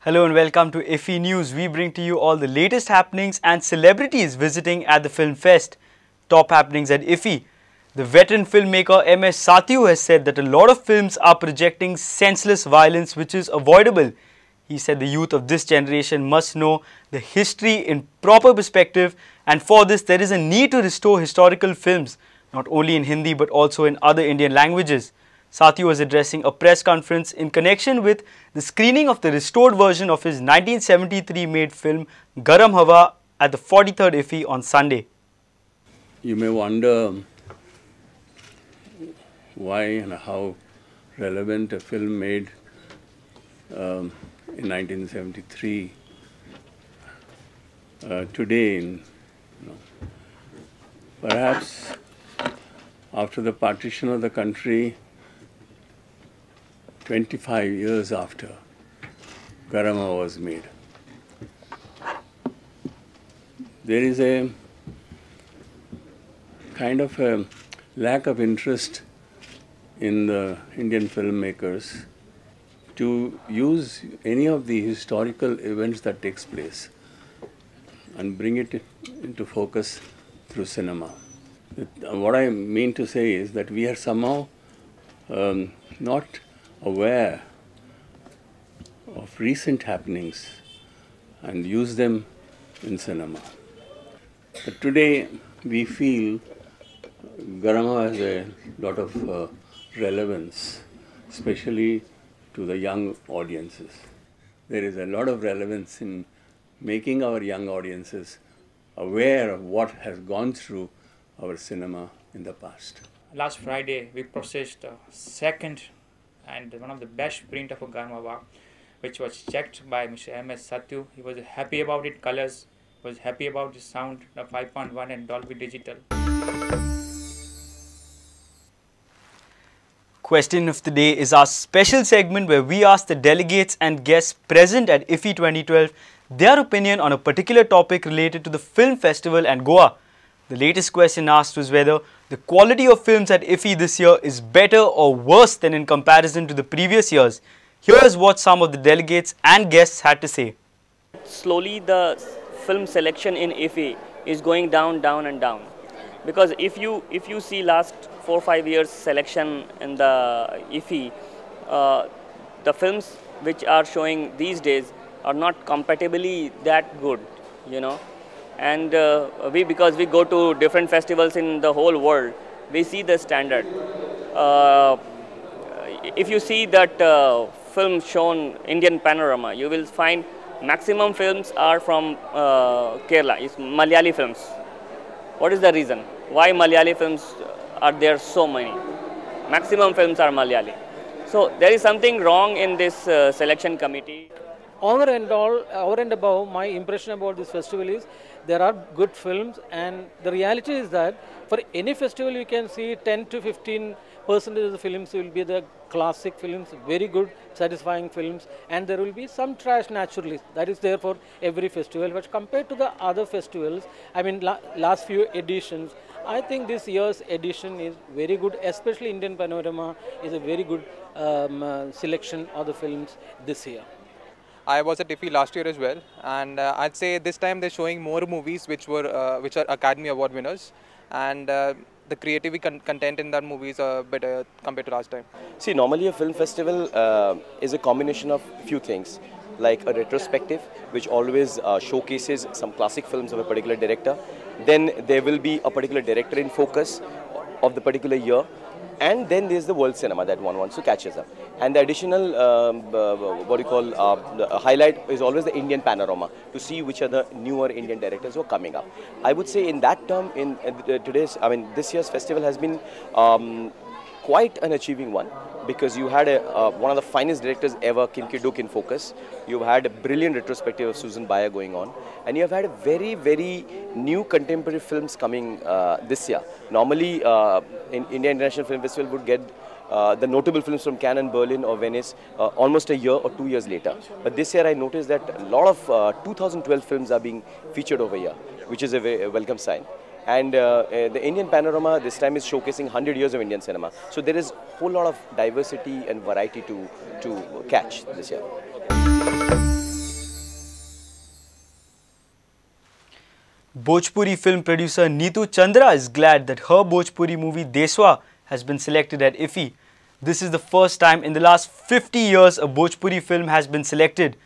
Hello and welcome to IFFI News. We bring to you all the latest happenings and celebrities visiting at the Film Fest. Top happenings at IFFI. The veteran filmmaker MS Satyu has said that a lot of films are projecting senseless violence which is avoidable. He said the youth of this generation must know the history in proper perspective, and for this there is a need to restore historical films, not only in Hindi but also in other Indian languages. Satyu was addressing a press conference in connection with the screening of the restored version of his 1973 made film Garam Hawa at the 43rd IFFI on Sunday. You may wonder why and how relevant a film made in 1973 today. Perhaps after the partition of the country, 25 years after Garam Hawa was made, there is a kind of a lack of interest in the Indian filmmakers to use any of the historical events that takes place and bring it into focus through cinema. What I mean to say is that we are somehow not aware of recent happenings and use them in cinema. But today we feel Garam Hawa has a lot of relevance, especially to the young audiences. There is a lot of relevance in making our young audiences aware of what has gone through our cinema in the past. Last Friday, we processed the second and one of the best print of a Garam Hawa, which was checked by Mr. MS Satyu. He was happy about it, colors, was happy about the sound, the 5.1 and Dolby Digital. Question of the day is our special segment where we ask the delegates and guests present at IFFI 2012 their opinion on a particular topic related to the film festival and Goa. The latest question asked was whether the quality of films at IFFI this year is better or worse than in comparison to the previous years. Here is what some of the delegates and guests had to say. Slowly the film selection in IFFI is going down and down. Because if you see last 4 or 5 years selection in the IFFI, the films which are showing these days are not comparatively that good, you know. And because we go to different festivals in the whole world, we see the standard. If you see that film shown Indian panorama, you will find maximum films are from Kerala, it's Malayali films. What is the reason? Why Malayali films are there so many? Maximum films are Malayali. So there is something wrong in this selection committee. Over and above, my impression about this festival is there are good films, and the reality is that for any festival you can see 10 to 15% of the films will be the classic films, very good, satisfying films, and there will be some trash naturally. That is there for every festival. But compared to the other festivals, I mean last few editions, I think this year's edition is very good, especially Indian Panorama is a very good selection of the films this year. I was at IFFI last year as well, and I'd say this time they're showing more movies which are Academy Award winners, and the creativity content in that movie is better compared to last time. See, normally a film festival is a combination of few things, like a retrospective, which always showcases some classic films of a particular director. Then there will be a particular director in focus of the particular year. And then there's the world cinema that one wants to catch us up. And the additional, highlight is always the Indian panorama, to see which are the newer Indian directors who are coming up. I would say in that term, this year's festival has been quite an achieving one, because you had one of the finest directors ever, Kim Ki-duk, in focus. You've had a brilliant retrospective of Susan Bayer going on, and you have had a very, very new contemporary films coming this year. Normally, in India International Film Festival would get the notable films from Cannes and Berlin or Venice almost a year or 2 years later. But this year I noticed that a lot of 2012 films are being featured over here, which is a very welcome sign. And the Indian panorama this time is showcasing 100 years of Indian cinema. So there is a whole lot of diversity and variety to catch this year. Bhojpuri film producer Neetu Chandra is glad that her Bhojpuri movie Deswa has been selected at IFFI. This is the first time in the last 50 years a Bhojpuri film has been selected.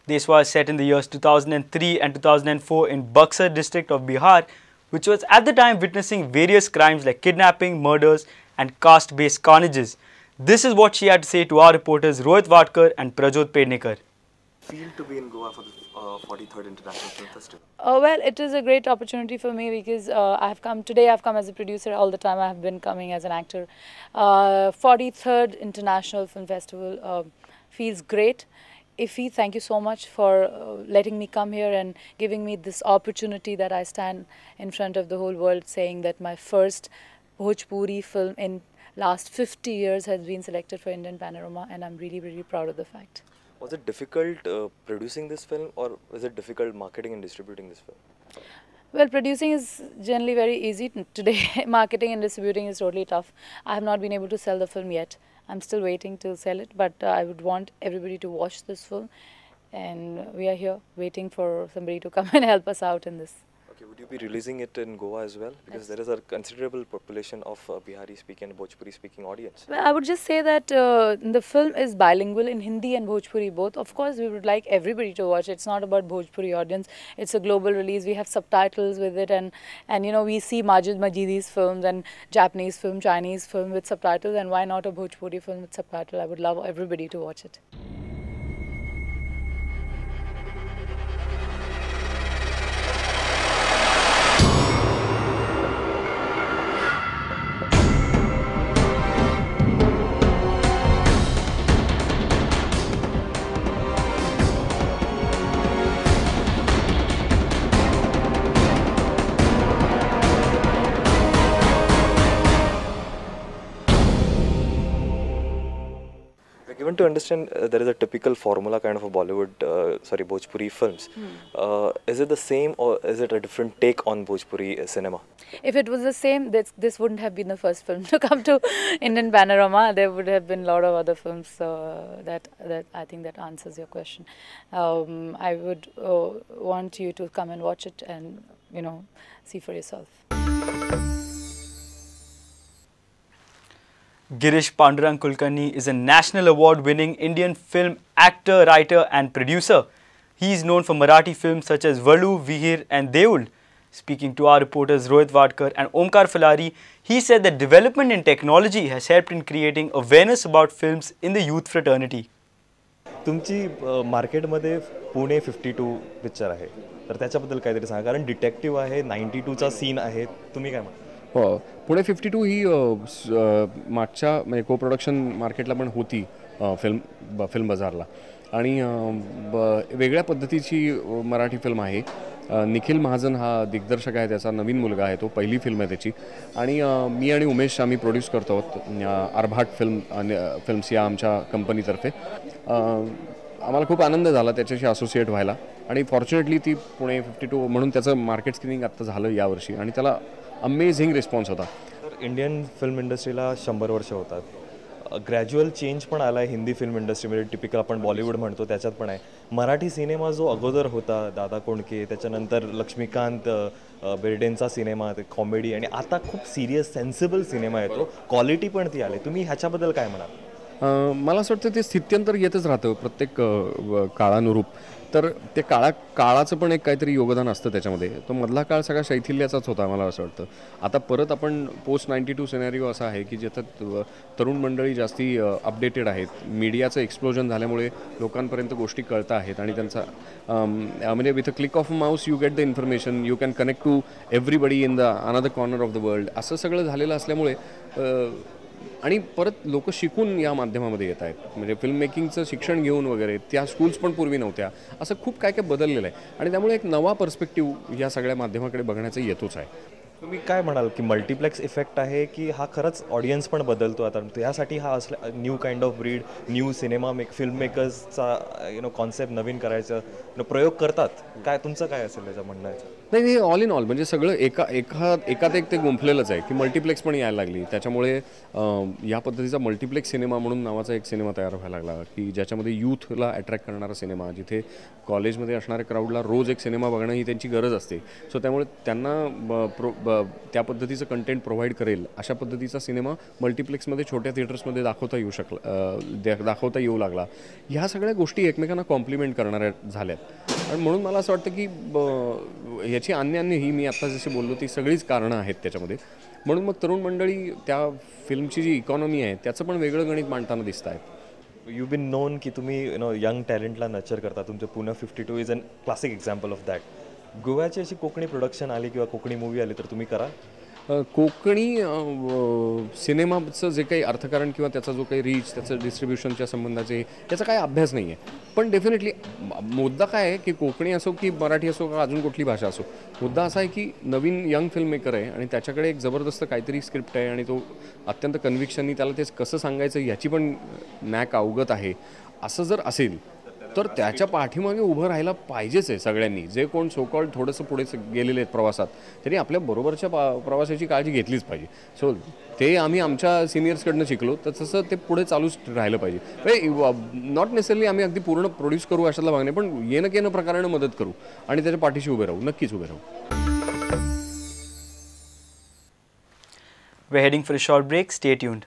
Deswa is set in the years 2003 and 2004 in Buxar district of Bihar, which was at the time witnessing various crimes like kidnapping, murders and caste-based carnages. This is what she had to say to our reporters Rohit Vatkar and Prajot Pednekar. Feel to be in Goa for the 43rd International Film Festival? Well, it is a great opportunity for me because I've come as a producer all the time. I have been coming as an actor. 43rd International Film Festival feels great. IFFI, thank you so much for letting me come here and giving me this opportunity that I stand in front of the whole world saying that my first Bhojpuri film in last 50 years has been selected for Indian Panorama, and I'm really, really proud of the fact. Was it difficult producing this film, or was it difficult marketing and distributing this film? Well, producing is generally very easy. Today, marketing and distributing is totally tough. I have not been able to sell the film yet. I'm still waiting to sell it, but I would want everybody to watch this film. And we are here waiting for somebody to come and help us out in this. Okay, would you be releasing it in Goa as well? Because there is a considerable population of Bihari-speaking and Bhojpuri-speaking audience. Well, I would just say that the film is bilingual in Hindi and Bhojpuri both. Of course, we would like everybody to watch it. It's not about Bhojpuri audience. It's a global release. We have subtitles with it, and you know, we see Majid Majidi's films and Japanese film, Chinese film with subtitles, and why not a Bhojpuri film with subtitle? I would love everybody to watch it. Given to understand there is a typical formula kind of a Bhojpuri films. Is it the same, or is it a different take on Bhojpuri cinema? If it was the same, this wouldn't have been the first film to come to Indian Panorama. There would have been a lot of other films that I think that answers your question. I would want you to come and watch it and, you know, see for yourself. Girish Pandurang Kulkarni is a national award-winning Indian film actor, writer and producer. He is known for Marathi films such as Valu, Vihir and Deul. Speaking to our reporters Rohit Vatkar and Omkar Falari, he said that development in technology has helped in creating awareness about films in the youth fraternity. तुमची मार्केटमध्ये Pune 52 picture आहे, तर त्याच्याबद्दल काहीतरी सांगा, कारण detective आहे, 92चा scene आहे, तुम्ही काय म्हणता? हो, पुणे 52 ही मागच्या म्हणजे को प्रोडक्शन मार्केटला पण होती फिल्म बाजारला, आणि वेगळ्या पद्धतीची मराठी फिल्म आहे. निखिल महाजन हा दिग्दर्शक आहे, त्याचा नवीन मुलगा आहे, तो पहिली फिल्म आहे त्याची, आणि मी आणि उमेश आम्ही प्रोड्यूस करतो आहोत आर्भाट फिल्म्स या आमच्या कंपनीतर्फे. आम्हाला खूप आनंद झाला त्याच्याशी असोसिएट व्हायला, आणि फॉर्च्युनेटली ती पुणे 52 म्हणून त्याचं मार्केट स्क्रीनिंग आत्ता झालं यावर्षी, आणि त्याला अमेझिंग रिस्पॉन्स होता. तर इंडियन फिल्म इंडस्ट्रीला 100 वर्ष होतात. ग्रॅज्युअल चेंज पण आला आहे हिंदी फिल्म इंडस्ट्रीमध्ये. टिपिकल आपण बॉलिवूड म्हणतो त्याच्यात पण आहे. मराठी सिनेमा जो अगोदर होता, दादा कोंडके, त्याच्यानंतर लक्ष्मीकांत बेर्डेंचा सिनेमा, ते कॉमेडी, आणि आता खूप सिरियस सेन्सिबल सिनेमा येतो, क्वालिटी पण ती आली. तुम्ही ह्याच्याबद्दल काय म्हणाल? मला असं वाटतं ते स्थित्यंतर येतच राहतं प्रत्येक काळानुरूप. तर ते काळाचं पण एक काहीतरी योगदान असतं त्याच्यामध्ये. तो मधला काळ सगळा शैथिल्याचाच होता मला असं वाटतं. आता परत आपण पोस्ट 92 सिनेरिओ असा आहे की ज्याच्यात तरुण मंडळी जास्ती अपडेटेड आहेत. मीडियाचं एक्सप्लोजन झाल्यामुळे लोकांपर्यंत गोष्टी कळत आहेत, आणि त्यांचा म्हणजे with a click of mouse you get the information, you can connect to everybody in the another corner of the world. असं सगळं झालेलं असल्यामुळे आणि परत लोक शिकून या माध्यमामध्ये येत आहेत, म्हणजे फिल्म मेकिंगचं शिक्षण घेऊन वगैरे. त्या स्कूल्स पण पूर्वी नव्हत्या. असं खूप काय काय बदललेलं आहे, आणि त्यामुळे एक नवा पर्स्पेक्टिव्ह या सगळ्या माध्यमाकडे बघण्याचा येतोच आहे. तुम्ही काय म्हणाल की मल्टिप्लेक्स इफेक्ट आहे की हा खरंच ऑडियन्स पण बदलतो आता? त्यासाठी हा असला new kind of breed, new cinema film मेकर्सचा कॉन्सेप्ट नवीन करायचं प्रयोग करतात. काय तुमचं काय असेल त्याचं म्हणणं आहे? नाही, ऑल इन ऑल म्हणजे सगळं एकात एक ते गुंफलेलंच आहे की मल्टिप्लेक्स पण यायला लागली. त्याच्यामुळे या पद्धतीचा मल्टिप्लेक्स सिनेमा म्हणून नावाचा एक सिनेमा तयार व्हायला लागला की ज्याच्यामध्ये यूथला अट्रॅक्ट करणारा सिनेमा, जिथे कॉलेजमध्ये असणाऱ्या क्राऊडला रोज एक सिनेमा बघणं ही त्यांची गरज असते. सो त्यामुळे त्यांना त्या पद्धतीचं कंटेंट प्रोव्हाइड करेल अशा पद्धतीचा सिनेमा मल्टिप्लेक्समध्ये छोट्या थिएटर्समध्ये दाखवता येऊ लागला. ह्या सगळ्या गोष्टी एकमेकांना कॉम्प्लिमेंट करणाऱ्या झाल्यात. आणि म्हणून मला असं वाटतं की याची अन्य ही मी आत्ता जशी बोललो ती सगळीच कारणं आहेत त्याच्यामध्ये. म्हणून मग तरुण मंडळी त्या फिल्मची जी इकॉनॉमी आहे त्याचं पण वेगळं गणित मांडताना दिसत आहेत. यू बीन नोन की तुम्ही यंग टॅलेंटला नर्चर करता. तुमचं Pune 52 is an classic example of that. गोव्याची अशी कोकणी प्रोडक्शन आली किंवा कोकणी मूवी आली तर तुम्ही करा? कोकणी सिनेमाचं जे काही अर्थकारण किंवा त्याचा जो काही रीच, त्याचं डिस्ट्रीब्युशनच्या संबंधाचे याचा काही अभ्यास नाही आहे. पण डेफिनेटली मुद्दा काय आहे की कोकणी असो की मराठी असो का अजून कुठली भाषा असो, मुद्दा असा आहे की नवीन यंग फिल्म मेकर आहे आणि त्याच्याकडे एक जबरदस्त काहीतरी स्क्रिप्ट आहे आणि तो अत्यंत कन्व्हिक्शननी त्याला ते कसं सांगायचं याची पण नॅक अवगत आहे. असं जर असेल तर त्याच्या पाठीमागे उभं राहायला पाहिजेच आहे सगळ्यांनी. जे कोण सोकॉल्ड थोडंसं पुढे गेलेले आहेत प्रवासात, त्यांनी आपल्या बरोबरच्या प्रवासाची काळजी घेतलीच पाहिजे. सो ते आम्ही आमच्या सिनियर्सकडनं शिकलो, तर तसं ते पुढे चालूच राहिलं पाहिजे. नॉट नेसेसरली आम्ही अगदी पूर्ण प्रोड्यूस करू अशातला भाग नाही, पण येणं प्रकारानं मदत करू आणि त्याच्या पाठीशी उभे राहू, नक्कीच उभे राहू. We're heading for a short break. Stay tuned.